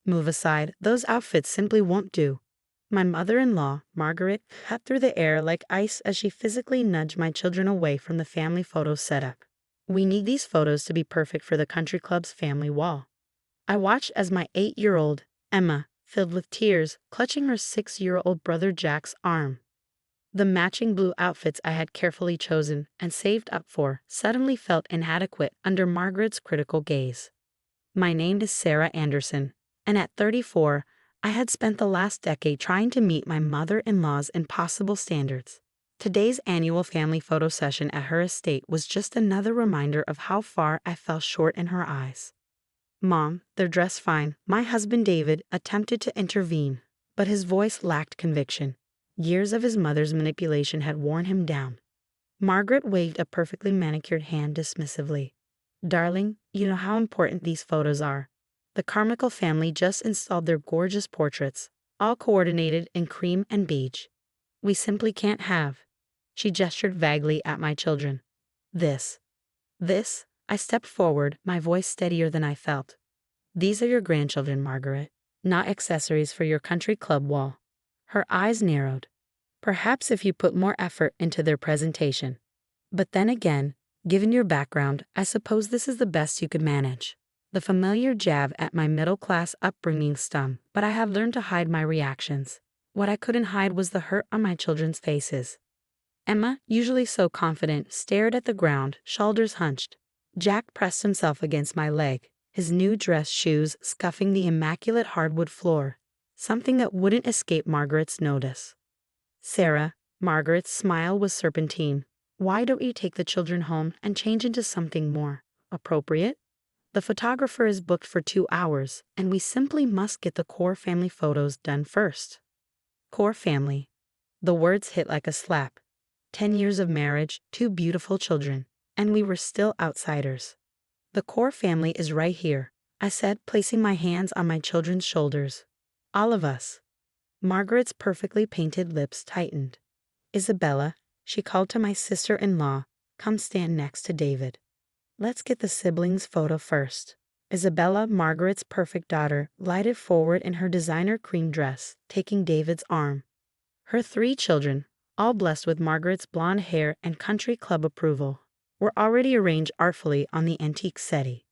Move aside, those outfits simply won't do. My mother-in-law, Margaret, cut through the air like ice as she physically nudged my children away from the family photo setup. We need these photos to be perfect for the country club's family wall. I watched as my 8-year-old, Emma, filled with tears, clutching her 6-year-old brother Jack's arm. The matching blue outfits I had carefully chosen and saved up for suddenly felt inadequate under Margaret's critical gaze. My name is Sarah Anderson, and at 34, I had spent the last decade trying to meet my mother-in-law's impossible standards. Today's annual family photo session at her estate was just another reminder of how far I fell short in her eyes. "Mom, they're dressed fine." My husband David attempted to intervene, but his voice lacked conviction. Years of his mother's manipulation had worn him down. Margaret waved a perfectly manicured hand dismissively. "Darling, you know how important these photos are. The Carmichael family just installed their gorgeous portraits, all coordinated in cream and beige. We simply can't have." She gestured vaguely at my children. This. I stepped forward, my voice steadier than I felt. "These are your grandchildren, Margaret, not accessories for your country club wall." Her eyes narrowed. "Perhaps if you put more effort into their presentation. But then again, given your background, I suppose this is the best you could manage." The familiar jab at my middle-class upbringing stung, but I have learned to hide my reactions. What I couldn't hide was the hurt on my children's faces. Emma, usually so confident, stared at the ground, shoulders hunched. Jack pressed himself against my leg, his new dress shoes scuffing the immaculate hardwood floor, something that wouldn't escape Margaret's notice. "Sarah," Margaret's smile was serpentine, "why don't you take the children home and change into something more appropriate? The photographer is booked for 2 hours, and we simply must get the core family photos done first." Core family. The words hit like a slap. 10 years of marriage, 2 beautiful children, and we were still outsiders. "The core family is right here," I said, placing my hands on my children's shoulders. "All of us." Margaret's perfectly painted lips tightened. "Isabella," she called to my sister-in-law, "come stand next to David. Let's get the siblings' photo first." Isabella, Margaret's perfect daughter, glided forward in her designer cream dress, taking David's arm. Her 3 children, all blessed with Margaret's blonde hair and country club approval, were already arranged artfully on the antique settee.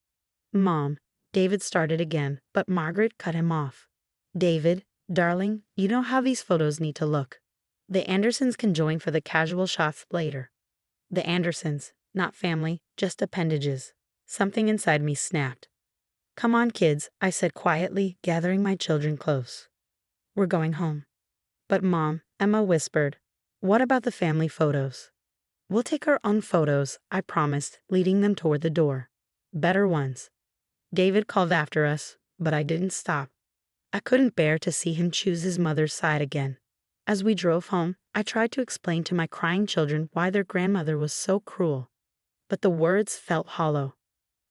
"Mom," David started again, but Margaret cut him off. "David, darling, you know how these photos need to look. The Andersons can join for the casual shots later." The Andersons, not family, just appendages. Something inside me snapped. "Come on, kids," I said quietly, gathering my children close. "We're going home." "But Mom," Emma whispered, "what about the family photos?" "We'll take our own photos," I promised, leading them toward the door. "Better ones." David called after us, but I didn't stop. I couldn't bear to see him choose his mother's side again. As we drove home, I tried to explain to my crying children why their grandmother was so cruel. But the words felt hollow.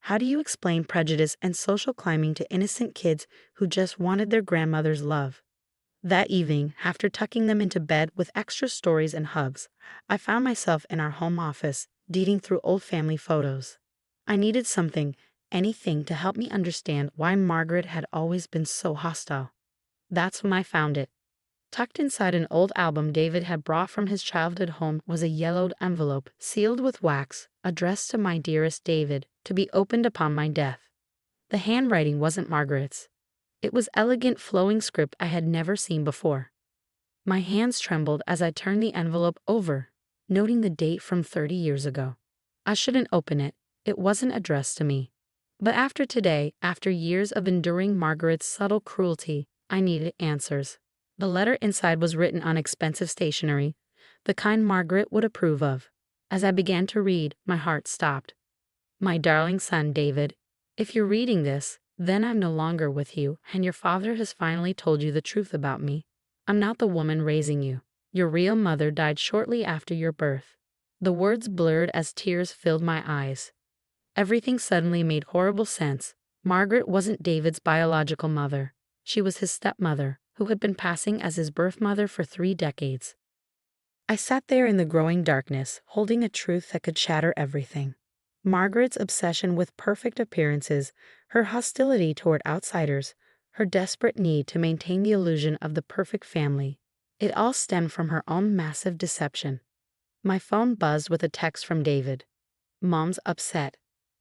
How do you explain prejudice and social climbing to innocent kids who just wanted their grandmother's love? That evening, after tucking them into bed with extra stories and hugs, I found myself in our home office, digging through old family photos. I needed something, anything, to help me understand why Margaret had always been so hostile. That's when I found it. Tucked inside an old album David had brought from his childhood home was a yellowed envelope, sealed with wax, addressed to "My dearest David," to be opened upon my death. The handwriting wasn't Margaret's. It was elegant flowing script I had never seen before. My hands trembled as I turned the envelope over, noting the date from 30 years ago. I shouldn't open it. It wasn't addressed to me. But after today, after years of enduring Margaret's subtle cruelty, I needed answers. The letter inside was written on expensive stationery, the kind Margaret would approve of. As I began to read, my heart stopped. "My darling son, David, if you're reading this, then I'm no longer with you, and your father has finally told you the truth about me. I'm not the woman raising you. Your real mother died shortly after your birth." The words blurred as tears filled my eyes. Everything suddenly made horrible sense. Margaret wasn't David's biological mother. She was his stepmother, who had been passing as his birth mother for 3 decades. I sat there in the growing darkness, holding a truth that could shatter everything. Margaret's obsession with perfect appearances, her hostility toward outsiders, her desperate need to maintain the illusion of the perfect family. It all stemmed from her own massive deception. My phone buzzed with a text from David. "Mom's upset.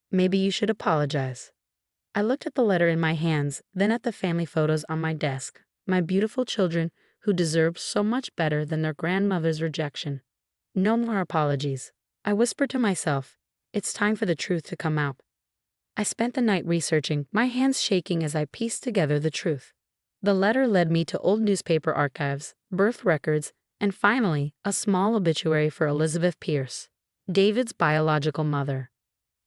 Maybe you should apologize." I looked at the letter in my hands, then at the family photos on my desk. My beautiful children who deserved so much better than their grandmother's rejection. No more apologies. I whispered to myself, it's time for the truth to come out. I spent the night researching, my hands shaking as I pieced together the truth. The letter led me to old newspaper archives, birth records, and finally, a small obituary for Elizabeth Pierce, David's biological mother.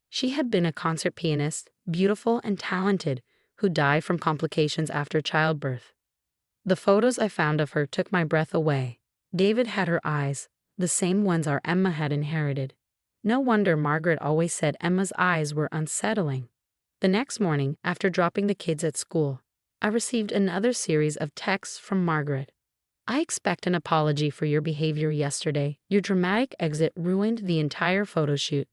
She had been a concert pianist, beautiful and talented, who died from complications after childbirth. The photos I found of her took my breath away. David had her eyes, the same ones our Emma had inherited. No wonder Margaret always said Emma's eyes were unsettling. The next morning, after dropping the kids at school, I received another series of texts from Margaret. "I expect an apology for your behavior yesterday. Your dramatic exit ruined the entire photo shoot.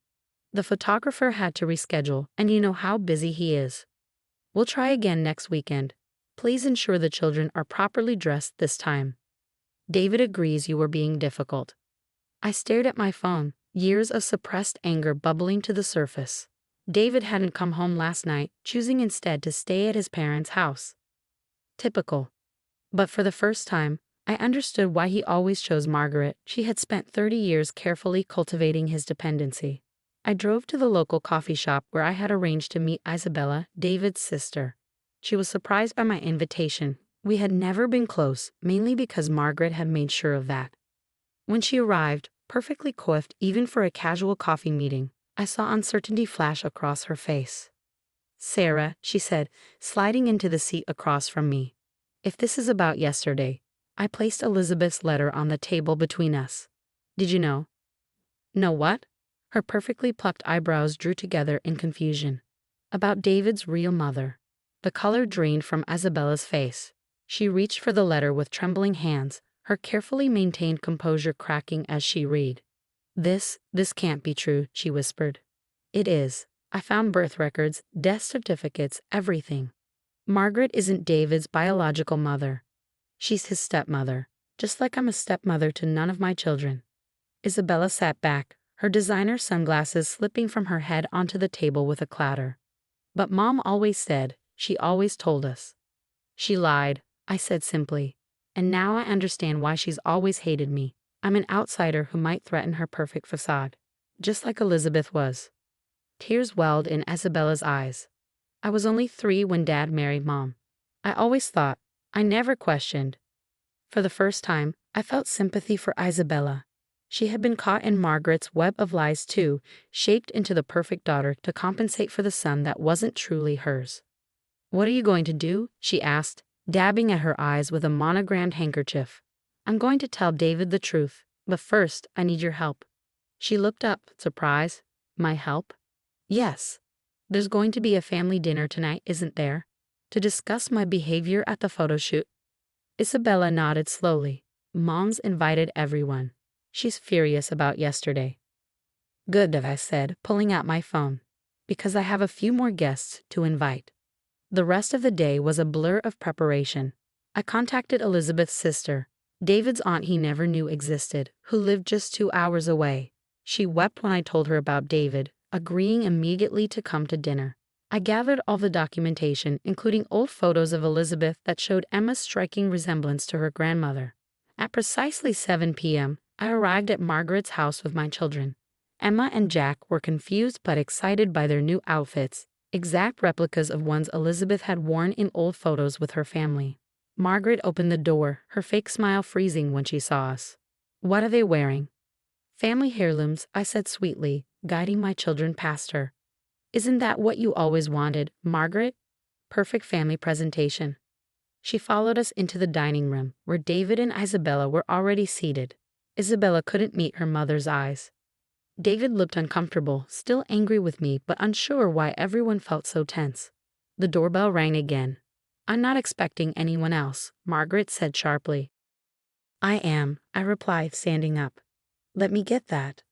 The photographer had to reschedule, and you know how busy he is. We'll try again next weekend. Please ensure the children are properly dressed this time. David agrees you were being difficult." I stared at my phone, years of suppressed anger bubbling to the surface. David hadn't come home last night, choosing instead to stay at his parents' house. Typical. But for the first time, I understood why he always chose Margaret. She had spent 30 years carefully cultivating his dependency. I drove to the local coffee shop where I had arranged to meet Isabella, David's sister. She was surprised by my invitation. We had never been close, mainly because Margaret had made sure of that. When she arrived, perfectly coiffed even for a casual coffee meeting, I saw uncertainty flash across her face. "Sarah," she said, sliding into the seat across from me. "If this is about yesterday, I placed Elizabeth's letter on the table between us. Did you know?" "Know what?" Her perfectly plucked eyebrows drew together in confusion. "About David's real mother." The color drained from Isabella's face. She reached for the letter with trembling hands, her carefully maintained composure cracking as she read. This can't be true," she whispered. "It is. I found birth records, death certificates, everything. Margaret isn't David's biological mother. She's his stepmother, just like I'm a stepmother to none of my children." Isabella sat back, her designer sunglasses slipping from her head onto the table with a clatter. "But Mom always said, she always told us." "She lied," I said simply. "And now I understand why she's always hated me. I'm an outsider who might threaten her perfect facade, just like Elizabeth was." Tears welled in Isabella's eyes. "I was only 3 when Dad married Mom. I always thought, I never questioned." For the first time, I felt sympathy for Isabella. She had been caught in Margaret's web of lies too, shaped into the perfect daughter to compensate for the son that wasn't truly hers. "What are you going to do?" she asked, dabbing at her eyes with a monogrammed handkerchief. "I'm going to tell David the truth, but first I need your help." She looked up, surprised. "My help?" "Yes. There's going to be a family dinner tonight, isn't there? To discuss my behavior at the photo shoot." Isabella nodded slowly. "Mom's invited everyone. She's furious about yesterday." "Good," I said, pulling out my phone, "because I have a few more guests to invite." The rest of the day was a blur of preparation. I contacted Elizabeth's sister, David's aunt he never knew existed, who lived just 2 hours away. She wept when I told her about David, agreeing immediately to come to dinner. I gathered all the documentation, including old photos of Elizabeth that showed Emma's striking resemblance to her grandmother. At precisely 7 p.m., I arrived at Margaret's house with my children. Emma and Jack were confused but excited by their new outfits, exact replicas of ones Elizabeth had worn in old photos with her family. Margaret opened the door, her fake smile freezing when she saw us. "What are they wearing?" "Family heirlooms," I said sweetly, guiding my children past her. "Isn't that what you always wanted, Margaret? Perfect family presentation." She followed us into the dining room, where David and Isabella were already seated. Isabella couldn't meet her mother's eyes. David looked uncomfortable, still angry with me, but unsure why everyone felt so tense. The doorbell rang again. "I'm not expecting anyone else," Margaret said sharply. "I am," I replied, standing up. "Let me get that."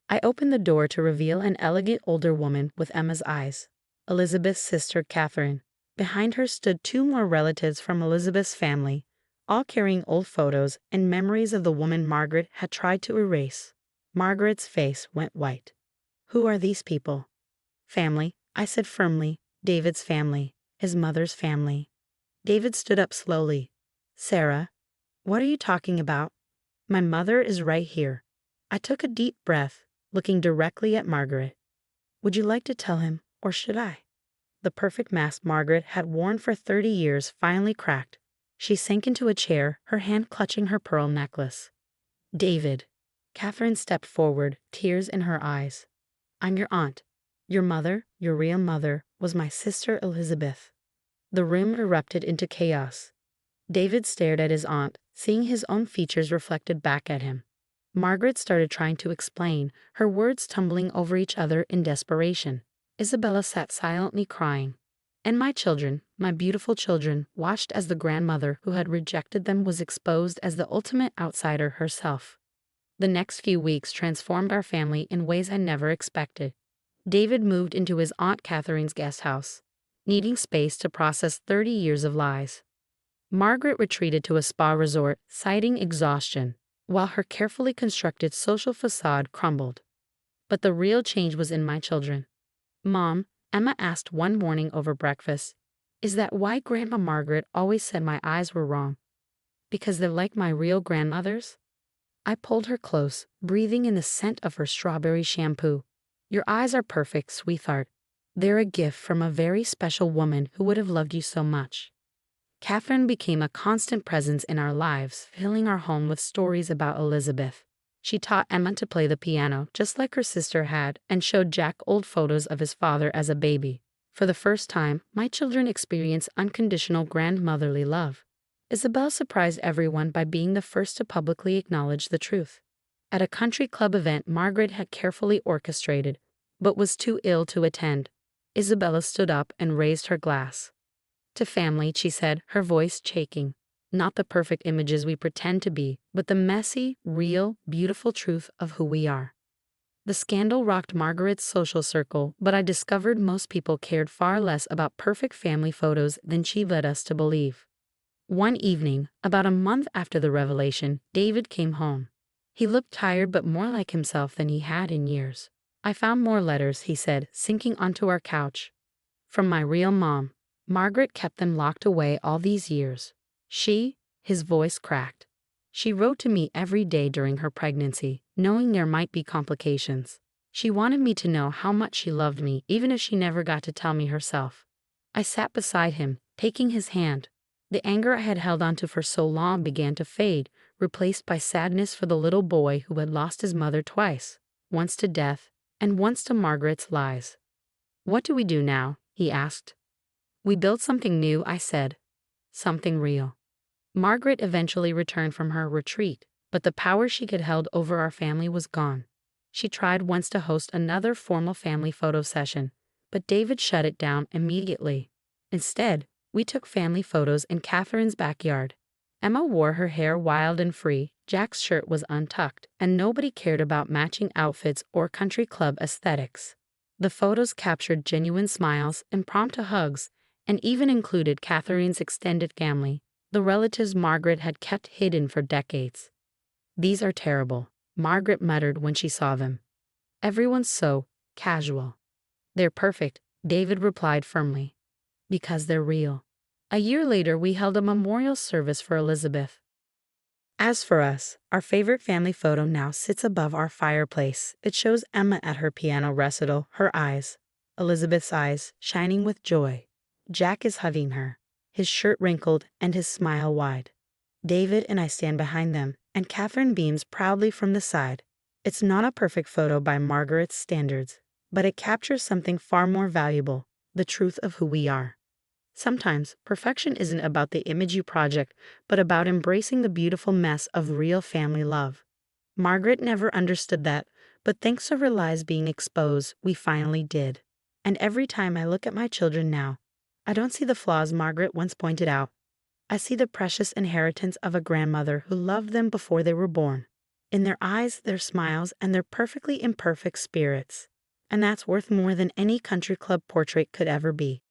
I opened the door to reveal an elegant older woman with Emma's eyes, Elizabeth's sister Catherine. Behind her stood two more relatives from Elizabeth's family, all carrying old photos and memories of the woman Margaret had tried to erase. Margaret's face went white. "Who are these people?" "Family," I said firmly. "David's family. His mother's family." David stood up slowly. "Sarah, what are you talking about? My mother is right here." I took a deep breath, looking directly at Margaret. "Would you like to tell him, or should I?" The perfect mask Margaret had worn for 30 years finally cracked. She sank into a chair, her hand clutching her pearl necklace. "David." Catherine stepped forward, tears in her eyes. "I'm your aunt. Your mother, your real mother, was my sister Elizabeth." The room erupted into chaos. David stared at his aunt, seeing his own features reflected back at him. Margaret started trying to explain, her words tumbling over each other in desperation. Isabella sat silently crying. And my children, my beautiful children, watched as the grandmother who had rejected them was exposed as the ultimate outsider herself. The next few weeks transformed our family in ways I never expected. David moved into his Aunt Catherine's guest house, needing space to process 30 years of lies. Margaret retreated to a spa resort, citing exhaustion, while her carefully constructed social facade crumbled. But the real change was in my children. "Mom," Emma asked one morning over breakfast, "is that why Grandma Margaret always said my eyes were wrong? Because they're like my real grandmother's?" I pulled her close, breathing in the scent of her strawberry shampoo. "Your eyes are perfect, sweetheart. They're a gift from a very special woman who would have loved you so much." Catherine became a constant presence in our lives, filling our home with stories about Elizabeth. She taught Emma to play the piano, just like her sister had, and showed Jack old photos of his father as a baby. For the first time, my children experienced unconditional grandmotherly love. Isabel surprised everyone by being the first to publicly acknowledge the truth. At a country club event Margaret had carefully orchestrated, but was too ill to attend, Isabella stood up and raised her glass. "To family," she said, her voice shaking. "Not the perfect images we pretend to be, but the messy, real, beautiful truth of who we are." The scandal rocked Margaret's social circle, but I discovered most people cared far less about perfect family photos than she led us to believe. One evening, about a month after the revelation, David came home. He looked tired but more like himself than he had in years. "I found more letters," he said, sinking onto our couch. "From my real mom. Margaret kept them locked away all these years. His voice cracked. She wrote to me every day during her pregnancy, knowing there might be complications. She wanted me to know how much she loved me, even if she never got to tell me herself." I sat beside him, taking his hand. The anger I had held onto for so long began to fade, replaced by sadness for the little boy who had lost his mother twice, once to death, and once to Margaret's lies. "What do we do now?" he asked. "We build something new," I said. "Something real." Margaret eventually returned from her retreat, but the power she had held over our family was gone. She tried once to host another formal family photo session, but David shut it down immediately. Instead, we took family photos in Catherine's backyard. Emma wore her hair wild and free, Jack's shirt was untucked, and nobody cared about matching outfits or country club aesthetics. The photos captured genuine smiles, impromptu hugs, and even included Catherine's extended family, the relatives Margaret had kept hidden for decades. "These are terrible," Margaret muttered when she saw them. "Everyone's so casual." "They're perfect," David replied firmly. "Because they're real." A year later, we held a memorial service for Elizabeth. As for us, our favorite family photo now sits above our fireplace. It shows Emma at her piano recital, her eyes, Elizabeth's eyes, shining with joy. Jack is hugging her, his shirt wrinkled and his smile wide. David and I stand behind them, and Catherine beams proudly from the side. It's not a perfect photo by Margaret's standards, but it captures something far more valuable, the truth of who we are. Sometimes, perfection isn't about the image you project, but about embracing the beautiful mess of real family love. Margaret never understood that, but thanks to her lies being exposed, we finally did. And every time I look at my children now, I don't see the flaws Margaret once pointed out. I see the precious inheritance of a grandmother who loved them before they were born. In their eyes, their smiles, and their perfectly imperfect spirits. And that's worth more than any country club portrait could ever be.